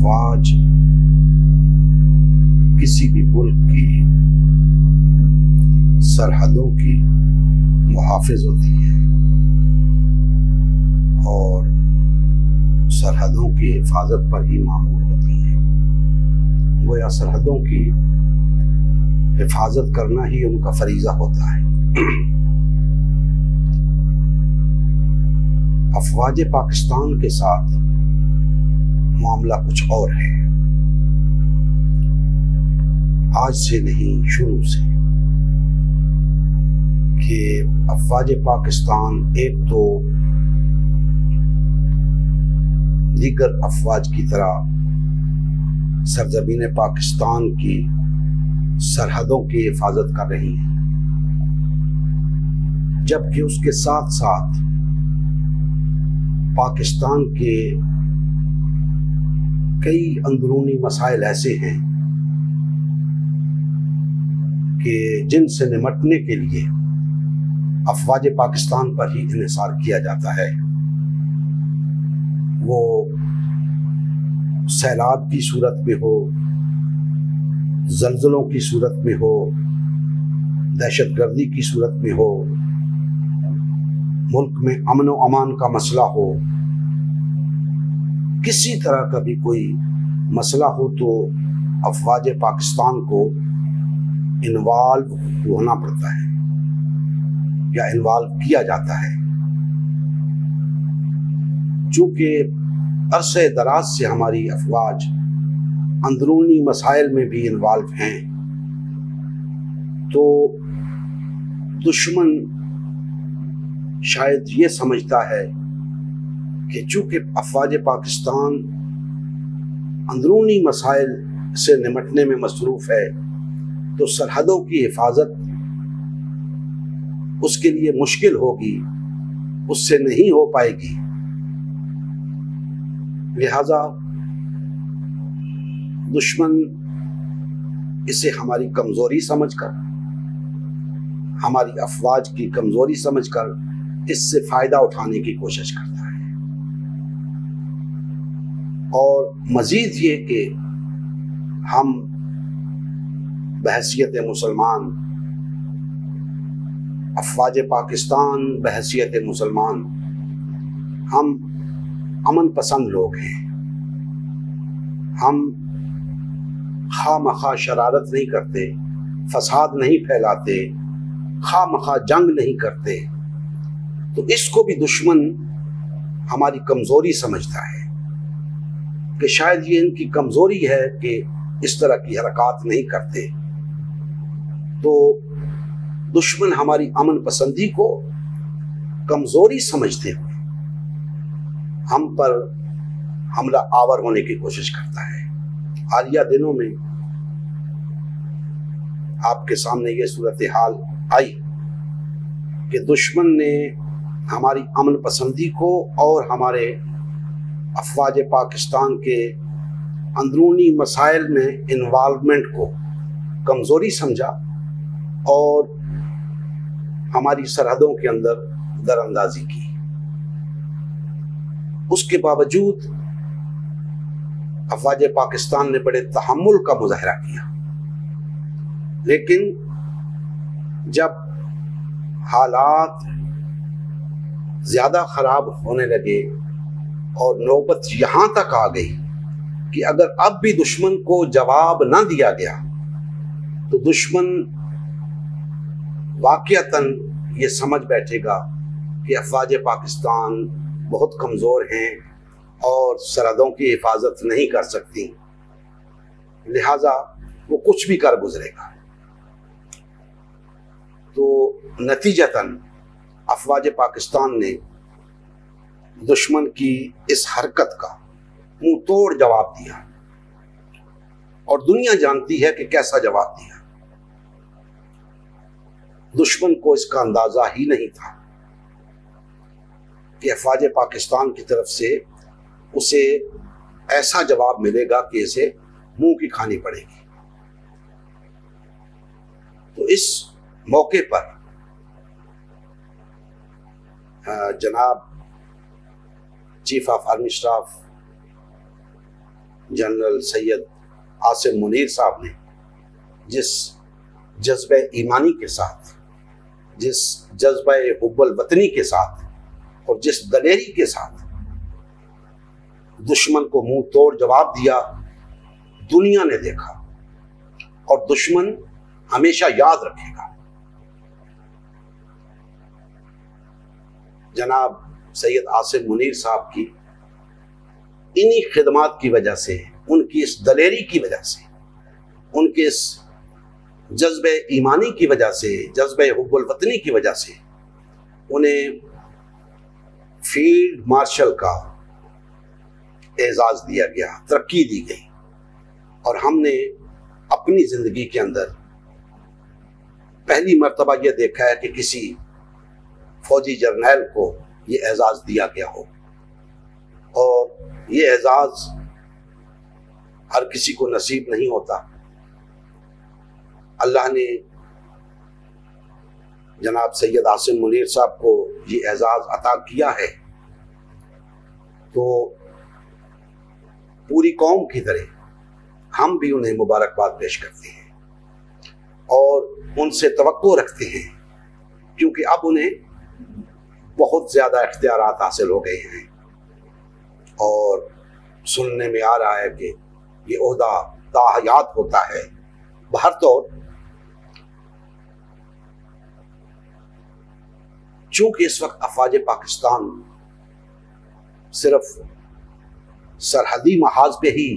अफवाज किसी भी मुल्क की सरहदों की मुहाफिज होती है और सरहदों की हिफाजत पर ही मामूल होती है। गोया सरहदों की हिफाजत करना ही उनका फरीज़ा होता है। अफवाज पाकिस्तान के साथ मामला कुछ और है। आज से नहीं, शुरू से कि अफवाज पाकिस्तान एक तो दीगर अफवाज की तरह सरजमीन पाकिस्तान की सरहदों की हिफाजत कर रही है, जबकि उसके साथ साथ पाकिस्तान के कई अंदरूनी मसाइल ऐसे हैं कि जिनसे निमटने के लिए अफवाज पाकिस्तान पर ही इन्हिसार किया जाता है। वो सैलाब की सूरत में हो, जल्जलों की सूरत में हो, दहशतगर्दी की सूरत में हो, मुल्क में अमन व अमान का मसला हो, किसी तरह का भी कोई मसला हो तो अफवाज पाकिस्तान को इन्वॉल्व होना पड़ता है या इन्वॉल्व किया जाता है। चूंकि अरसे दराज से हमारी अफवाज अंदरूनी मसाइल में भी इन्वॉल्व हैं, तो दुश्मन शायद ये समझता है कि चूंकि अफवाज पाकिस्तान अंदरूनी मसाइल से निमटने में मसरूफ है, तो सरहदों की हिफाजत उसके लिए मुश्किल होगी, उससे नहीं हो पाएगी। लिहाजा दुश्मन इसे हमारी कमजोरी समझकर, हमारी अफवाज की कमजोरी समझकर इससे फायदा उठाने की कोशिश करता है। और मजीद ये कि हम बहैसियत मुसलमान, अफवाज पाकिस्तान बहैसियत मुसलमान, हम अमन पसंद लोग हैं। हम खामखा शरारत नहीं करते, फसाद नहीं फैलाते, खामखा जंग नहीं करते। तो इसको भी दुश्मन हमारी कमजोरी समझता है कि शायद ये इनकी कमजोरी है कि इस तरह की हरकत नहीं करते। तो दुश्मन हमारी अमन पसंदी को कमजोरी समझते हुए हम पर हमला आवर होने की कोशिश करता है। हालिया दिनों में आपके सामने ये सूरत हाल आई कि दुश्मन ने हमारी अमन पसंदी को और हमारे अफवाज पाकिस्तान के अंदरूनी मसाइल में इन्वॉल्वमेंट को कमजोरी समझा और हमारी सरहदों के अंदर दरअंदाजी की। उसके बावजूद अफवाज पाकिस्तान ने बड़े तहम्मुल का मुजाहरा किया, लेकिन जब हालात ज्यादा खराब होने लगे और नौबत यहां तक आ गई कि अगर अब भी दुश्मन को जवाब ना दिया गया तो दुश्मन वाकईतन ये समझ बैठेगा कि अफवाज पाकिस्तान बहुत कमज़ोर हैं और सरहदों की हिफाजत नहीं कर सकती, लिहाजा वो कुछ भी कर गुजरेगा। तो नतीजतन अफवाज पाकिस्तान ने दुश्मन की इस हरकत का मुंह तोड़ जवाब दिया और दुनिया जानती है कि कैसा जवाब दिया। दुश्मन को इसका अंदाजा ही नहीं था कि अफवाज पाकिस्तान की तरफ से उसे ऐसा जवाब मिलेगा कि इसे मुंह की खानी पड़ेगी। तो इस मौके पर जनाब chief of army staff general Syed Asim Munir साहब ने जिस जज्बे ईमानी के साथ, जिस जज्बे हुब्बुल वतनी के साथ और जिस दलेरी के साथ दुश्मन को मुंह तोड़ जवाब दिया, दुनिया ने देखा और दुश्मन हमेशा याद रखेगा। जनाब सैयद आसिम मुनीर साहब की इन्हीं खिदमात की वजह से, उनकी इस दलेरी की वजह से, उनके इस जज्बे ईमानी की वजह से, जज्बे हुब्बुल वतनी की वजह से उन्हें फील्ड मार्शल का एजाज दिया गया, तरक्की दी गई। और हमने अपनी जिंदगी के अंदर पहली मर्तबा यह देखा है कि किसी फौजी जर्नैल को यह एजाज दिया गया हो, और ये एजाज हर किसी को नसीब नहीं होता। अल्लाह ने जनाब सैयद आसिम मुनीर साहब को ये एजाज अता किया है, तो पूरी कौम की तरह हम भी उन्हें मुबारकबाद पेश करते हैं और उनसे तवक्को रखते हैं, क्योंकि अब उन्हें बहुत ज़्यादा इख्तियारात हासिल हो गए हैं और सुनने में आ रहा है कि ये ओहदा ताहयात होता है। बहरतौर चूंकि इस वक्त अफवाज पाकिस्तान सिर्फ सरहदी महाज पे ही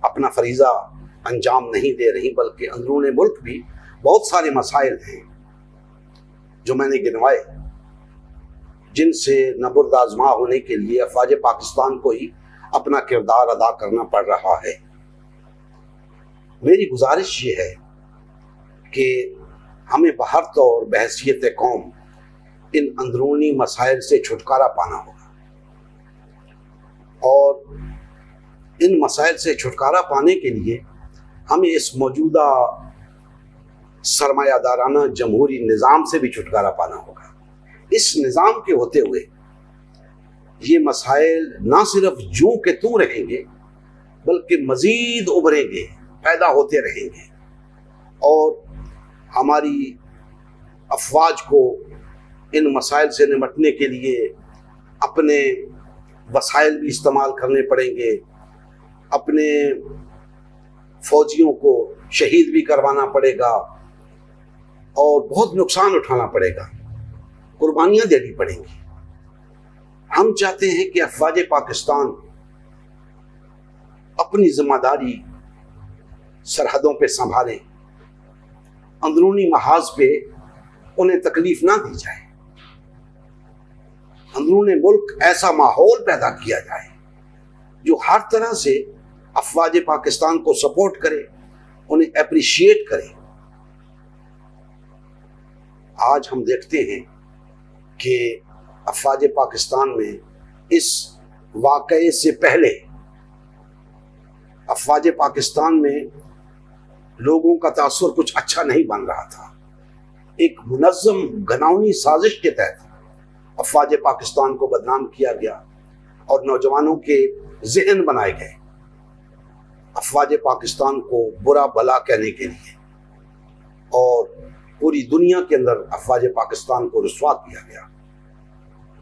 अपना फरीज़ा अंजाम नहीं दे रही, बल्कि अंदरूनी मुल्क भी बहुत सारे मसाइल हैं जो मैंने गिनवाए, जिनसे नबुर्दाज़मा होने के लिए अफवाज पाकिस्तान को ही अपना किरदार अदा करना पड़ रहा है। मेरी गुजारिश ये है कि हमें बहरतौर बहैसियत कौम इन अंदरूनी मसाइल से छुटकारा पाना होगा, और इन मसाइल से छुटकारा पाने के लिए हमें इस मौजूदा सरमायादाराना जमहूरी निज़ाम से भी छुटकारा पाना होगा। इस निज़ाम के होते हुए ये मसाइल ना सिर्फ यूं के तू रहेंगे, बल्कि मज़ीद उभरेंगे, पैदा होते रहेंगे, और हमारी अफवाज को इन मसाइल से निपटने के लिए अपने वसाइल भी इस्तेमाल करने पड़ेंगे, अपने फौजियों को शहीद भी करवाना पड़ेगा और बहुत नुकसान उठाना पड़ेगा, कुर्बानियां देनी पड़ेंगी। हम चाहते हैं कि अफवाज पाकिस्तान अपनी जिम्मेदारी सरहदों पे संभालें, अंदरूनी महाज पे उन्हें तकलीफ ना दी जाए, अंदरूनी मुल्क ऐसा माहौल पैदा किया जाए जो हर तरह से अफवाज पाकिस्तान को सपोर्ट करे, उन्हें अप्रिशिएट करे। आज हम देखते हैं कि अफवाज पाकिस्तान में इस वाक़ये से पहले अफवाज पाकिस्तान में लोगों का तासुर कुछ अच्छा नहीं बन रहा था। एक मुनज़्ज़म घनाउनी साजिश के तहत अफवाज पाकिस्तान को बदनाम किया गया और नौजवानों के ज़हन बनाए गए अफवाज पाकिस्तान को बुरा भला कहने के लिए, और पूरी दुनिया के अंदर अफवाज पाकिस्तान को रुस्वा किया गया।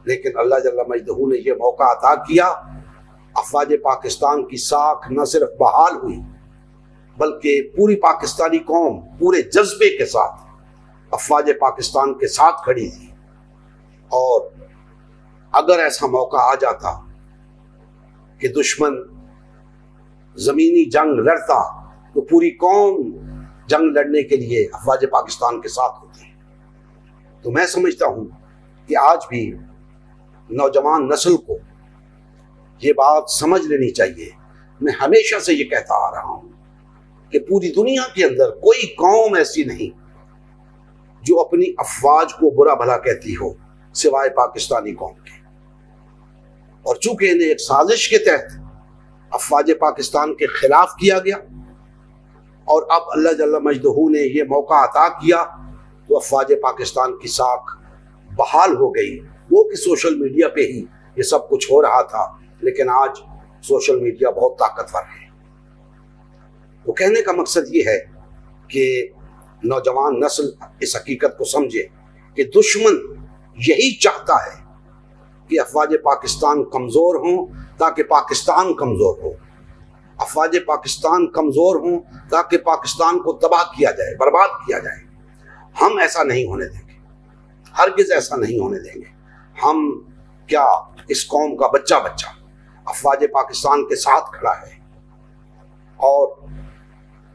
लेकिन अल्लाह जल्ला मजदहू ने यह मौका अता किया, अफवाज पाकिस्तान की साख न सिर्फ बहाल हुई, बल्कि पूरी पाकिस्तानी कौम पूरे जज्बे के साथ अफवाज पाकिस्तान के साथ खड़ी थी। और अगर ऐसा मौका आ जाता कि दुश्मन जमीनी जंग लड़ता, तो पूरी कौम जंग लड़ने के लिए अफवाज पाकिस्तान के साथ होती। तो मैं समझता हूं कि आज भी नौजवान नस्ल को ये बात समझ लेनी चाहिए। मैं हमेशा से ये कहता आ रहा हूं कि पूरी दुनिया के अंदर कोई कौम ऐसी नहीं जो अपनी अफवाज को बुरा भला कहती हो, सिवाय पाकिस्तानी कौम के। और चूंकि इन्हें एक साजिश के तहत अफवाज पाकिस्तान के खिलाफ किया गया, और अब अल्लाह जल्ला मजदहू ने यह मौका अता किया, तो अफवाज पाकिस्तान की साख बहाल हो गई। वो कि सोशल मीडिया पे ही ये सब कुछ हो रहा था, लेकिन आज सोशल मीडिया बहुत ताकतवर है। तो कहने का मकसद ये है कि नौजवान नस्ल इस हकीकत को समझे कि दुश्मन यही चाहता है कि अफवाज पाकिस्तान कमज़ोर हों ताकि पाकिस्तान कमज़ोर हो, अफवाज पाकिस्तान कमज़ोर हों ताकि पाकिस्तान को तबाह किया जाए, बर्बाद किया जाए। हम ऐसा नहीं होने देंगे, हरगिज़ ऐसा नहीं होने देंगे। हम क्या, इस कौम का बच्चा बच्चा अफवाज पाकिस्तान के साथ खड़ा है और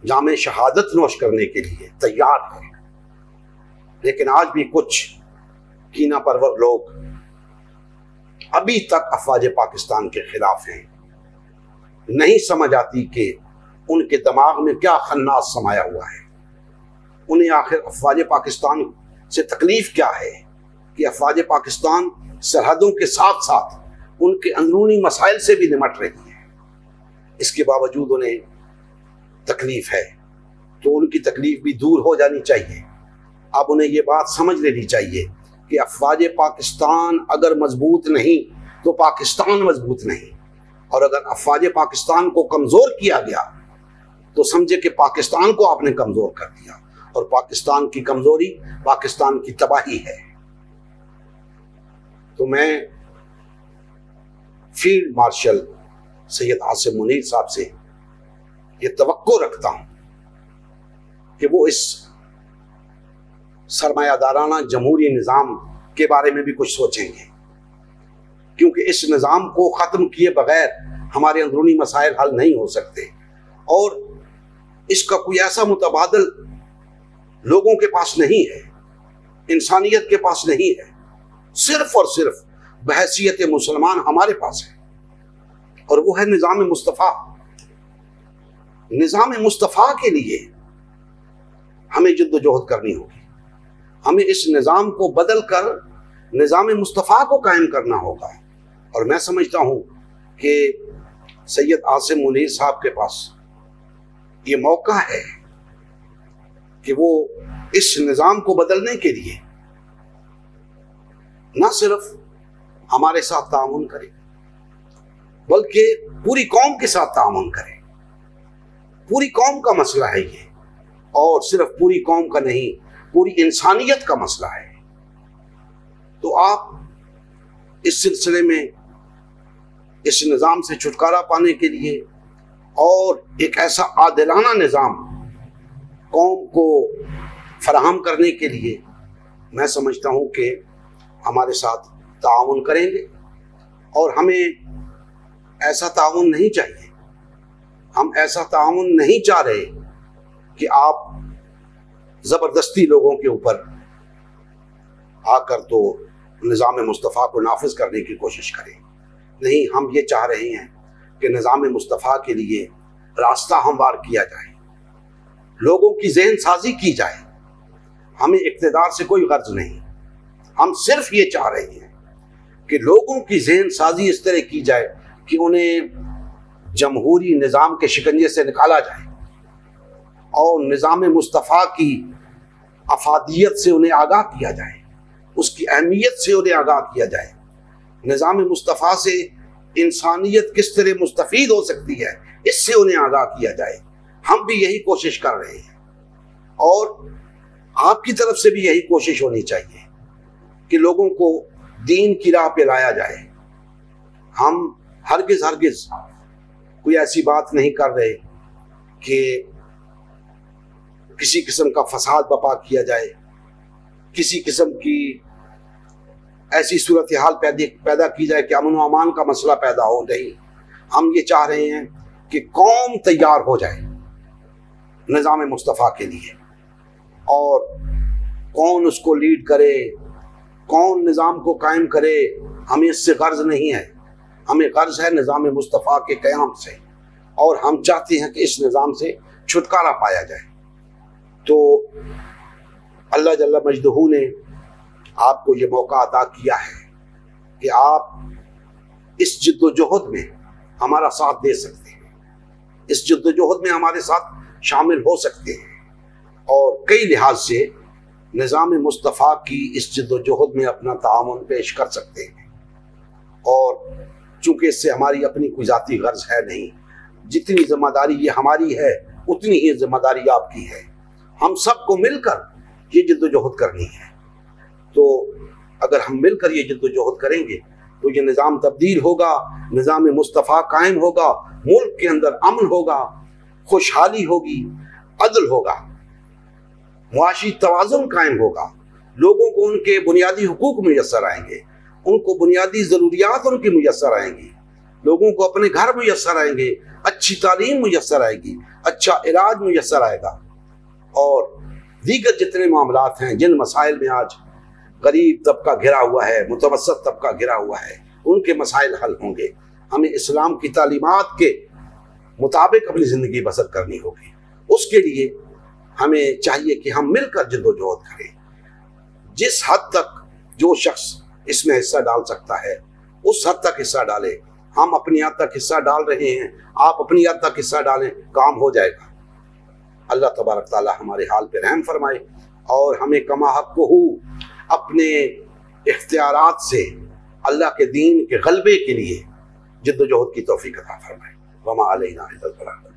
जामे शहादत नोश करने के लिए तैयार है। लेकिन आज भी कुछ कीना परवर लोग अभी तक अफवाज पाकिस्तान के खिलाफ हैं। नहीं समझ आती कि उनके दिमाग में क्या खन्नास समाया हुआ है। उन्हें आखिर अफवाज पाकिस्तान से तकलीफ क्या है कि अफवाज पाकिस्तान सरहदों के साथ साथ उनके अंदरूनी मसाइल से भी निमट रही है। इसके बावजूद उन्हें तकलीफ है, तो उनकी तकलीफ भी दूर हो जानी चाहिए। अब उन्हें ये बात समझ लेनी चाहिए कि अफवाज पाकिस्तान अगर मजबूत नहीं तो पाकिस्तान मजबूत नहीं, और अगर अफवाज पाकिस्तान को कमज़ोर किया गया तो समझे कि पाकिस्तान को आपने कमज़ोर कर दिया, और पाकिस्तान की कमज़ोरी पाकिस्तान की तबाही है। तो मैं फील्ड मार्शल सैयद आसिम मुनीर साहब से ये तवक्को रखता हूं कि वो इस सरमायादाराना जमहूरी निज़ाम के बारे में भी कुछ सोचेंगे, क्योंकि इस निज़ाम को ख़त्म किए बगैर हमारे अंदरूनी मसाइल हल नहीं हो सकते, और इसका कोई ऐसा मुतबादल लोगों के पास नहीं है, इंसानियत के पास नहीं है। सिर्फ और सिर्फ बहैसियत मुसलमान हमारे पास है, और वो है निज़ाम मुस्तफ़ा। निज़ाम मुस्तफ़ा के लिए हमें जद्दोजहद करनी होगी। हमें इस निज़ाम को बदल कर निज़ाम मुस्तफ़ा को कायम करना होगा। और मैं समझता हूँ कि सैयद आसिम मुनीर साहब के पास ये मौका है कि वो इस निज़ाम को बदलने के लिए न सिर्फ हमारे साथ तामुन करे, बल्कि पूरी कौम के साथ तामुन करे। पूरी कौम का मसला है ये, और सिर्फ पूरी कौम का नहीं, पूरी इंसानियत का मसला है। तो आप इस सिलसिले में इस निज़ाम से छुटकारा पाने के लिए और एक ऐसा आदिलाना निज़ाम कौम को फराहम करने के लिए मैं समझता हूँ कि हमारे साथ ताउन करेंगे। और हमें ऐसा ताउन नहीं चाहिए, हम ऐसा ताउन नहीं चाह रहे कि आप ज़बरदस्ती लोगों के ऊपर आकर तो निज़ाम मुस्तफ़ा को नाफिज करने की कोशिश करें। नहीं, हम ये चाह रहे हैं कि निज़ाम मुस्तफ़ा के लिए रास्ता हमवार किया जाए, लोगों की ज़हन साजी की जाए। हमें इक़्तिदार से कोई गर्ज नहीं, हम सिर्फ ये चाह रहे हैं कि लोगों की ज़हन साजी इस तरह की जाए कि उन्हें जमहूरी निज़ाम के शिकंजे से निकाला जाए और निज़ाम मुस्तफ़ा की अफादियत से उन्हें आगाह किया जाए, उसकी अहमियत से उन्हें आगाह किया जाए। निज़ाम मुस्तफ़ा से इंसानियत किस तरह मुस्तफ़ीद हो सकती है, इससे उन्हें आगाह किया जाए। हम भी यही कोशिश कर रहे हैं, और आपकी तरफ से भी यही कोशिश होनी चाहिए कि लोगों को दीन की राह पे लाया जाए। हम हरगिज़ हरगिज़ कोई ऐसी बात नहीं कर रहे कि किसी किस्म का फसाद बपा किया जाए, किसी किस्म की ऐसी सूरत हाल पैदा की जाए कि अमन व अमान का मसला पैदा हो। नहीं, हम ये चाह रहे हैं कि कौम तैयार हो जाए निज़ाम मुस्तफ़ा के लिए, और कौन उसको लीड करे, कौन निज़ाम को कायम करे, हमें इससे गर्ज नहीं है। हमें गर्ज है निज़ाम मुस्तफ़ा के क़याम से, और हम चाहते हैं कि इस निज़ाम से छुटकारा पाया जाए। तो अल्लाह जल्ल मजदहू ने आपको ये मौका अता किया है कि आप इस जद्दोजहद में हमारा साथ दे सकते हैं, इस जद्दोजहद में हमारे साथ शामिल हो सकते हैं, और कई लिहाज से निज़ाम मुस्तफ़ा की इस जद्दोजहद में अपना ताअवुन पेश कर सकते हैं। और चूंकि इससे हमारी अपनी कोई जाती गर्ज है नहीं। जितनी जिम्मेदारी ये हमारी है उतनी ही जिम्मेदारी आपकी है। हम सबको मिलकर ये जद्दोजहद करनी है। तो अगर हम मिलकर ये जद्दोजहद करेंगे तो ये निज़ाम तब्दील होगा, निज़ाम मुस्तफ़ा कायम होगा, मुल्क के अंदर अमन होगा, खुशहाली होगी, अदल होगा, मुआशी तवाज़ुन कायम होगा, लोगों को उनके बुनियादी हुकूक मुयस्सर आएंगे, उनको बुनियादी ज़रूरियात उनकी मुयस्सर आएंगी, लोगों को अपने घर मुयस्सर आएंगे, अच्छी तालीम मुयस्सर आएगी, अच्छा इलाज मुयस्सर आएगा, और दीगर जितने मामलात हैं जिन मसाइल में आज गरीब तबका घिरा हुआ है, मुतवस्सित तबका घिरा हुआ है, उनके मसाइल हल होंगे। हमें इस्लाम की तालीमात के मुताबिक अपनी ज़िंदगी बसर करनी होगी। उसके लिए हमें चाहिए कि हम मिलकर जद्दोजहद करें। जिस हद तक जो शख्स इसमें हिस्सा डाल सकता है उस हद तक हिस्सा डालें। हम अपनी हद तक हिस्सा डाल रहे हैं, आप अपनी हद तक हिस्सा डालें, काम हो जाएगा। अल्लाह तबारक ताला हमारे हाल पे रहम फरमाए और हमें कमा हक़्क़ुहू अपने इख्तियारात से अल्लाह के दीन के गलबे के लिए जद्दोजहद की तौफीक अता फरमाए। वमा अलैना इल्लल बलाग।